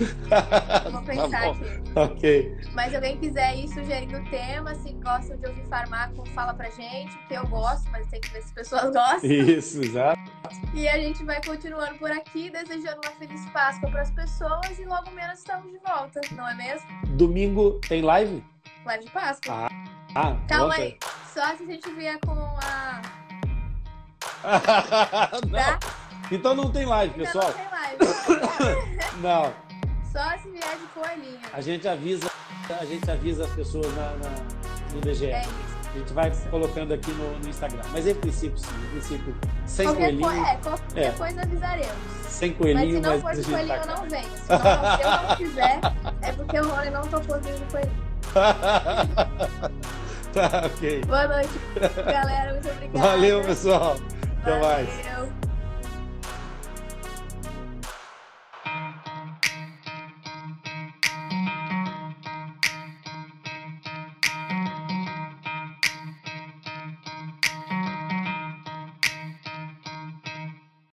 Vou pensar aqui. Ok. Mas se alguém quiser ir sugerindo o tema, se gostam de ouvir farmácia, fala pra gente, porque eu gosto, mas tem que ver se as pessoas gostam. Isso, exato. E a gente vai continuando por aqui, desejando uma feliz Páscoa para as pessoas e logo menos estamos de volta, não é mesmo? Domingo tem live? Live de Páscoa. Calma aí. Só se a gente vier com a... Tá? Então não tem live, pessoal. Não tem live. Não. Só se vier de coelhinho. A gente avisa as pessoas no DGE. É isso. A gente vai colocando aqui no Instagram. Mas em princípio, sim. Em princípio, sem coelhinho. Qualquer coisa avisaremos. Sem coelhinho, mas se não for de coelhinho, eu não venho. Se eu não quiser, é porque o Rony não topou vir de coelhinho. Tá, ok. Boa noite, galera. Muito obrigada. Valeu, pessoal. Até mais. Valeu.